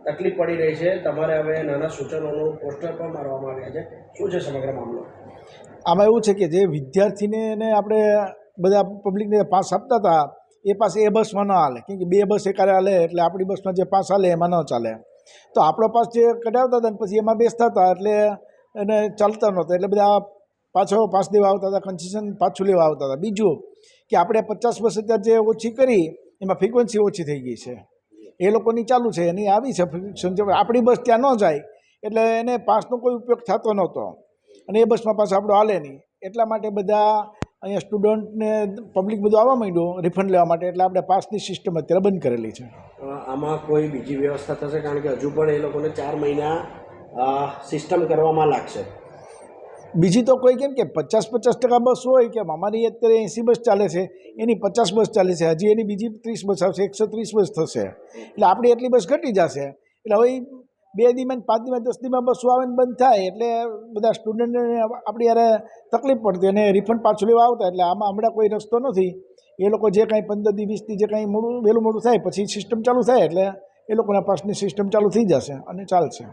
તકલીફ પડી રહી છે, તમારે હવે નાના સૂચનોનું પોસ્ટર પણ મારવામાં આવ્યા છે, શું છે સમગ્ર મામલો? આમાં એવું છે કે જે વિદ્યાર્થીને આપણે બધા પબ્લિકને પાસ આપતા હતા એ પાસ એ બસમાં ન હાલે, કેમ કે 2 બસ એકારે હાલે એટલે આપણી બસમાં જે પાસ હાલે એમાં ન ચાલે. તો આપણો પાસ જે કઢાવતા હતા ને પછી એમાં બેસતા હતા એટલે એને ચાલતા નહોતા, એટલે બધા પાછો પાસ દેવા આવતા હતા, કન્સેશન પાછું લેવા આવતા હતા. બીજું કે આપણે 50 બસ અત્યારે જે ઓછી કરી એમાં ફ્રિકવન્સી ઓછી થઈ ગઈ છે, એ લોકોની ચાલુ છે, એની આવી છે ફ્રિકવન્સી, આપણી બસ ત્યાં ન જાય એટલે એને પાસનો કોઈ ઉપયોગ થતો નહોતો અને એ બસમાં પાસ આપણો હાલે નહીં. એટલા માટે બધા અહીંયા સ્ટુડન્ટને પબ્લિક બધું આવવા માંડ્યું રિફંડ લેવા માટે, એટલે આપણે પાસની સિસ્ટમ અત્યારે બંધ કરેલી છે. આમાં કોઈ બીજી વ્યવસ્થા થશે? કારણ કે હજુ પણ એ લોકોને 4 મહિના સિસ્ટમ કરવામાં લાગશે. બીજી તો કોઈ કેમ કે 50% બસ હોય કે અમારી અત્યારે 80 બસ ચાલે છે, એની 50 બસ ચાલે છે, હજી એની બીજી 30 બસ આવશે, 130 બસ થશે, એટલે આપણી એટલી બસ ઘટી જશે. એટલે હવે 2 દીમાં 5 દીમાં 10 દીમાં બસો આવે ને બંધ થાય એટલે બધા સ્ટુડન્ટને આપણી યારે તકલીફ પડતી અને રિફંડ પાછું લેવા આવતા. એટલે આમાં હમણાં કોઈ રસ્તો નથી. એ લોકો જે કાંઈ 15 દી 20 દી જે કાંઈ વહેલું મોડું થાય પછી સિસ્ટમ ચાલુ થાય એટલે એ લોકોના પાસની સિસ્ટમ ચાલુ થઈ જશે અને ચાલશે.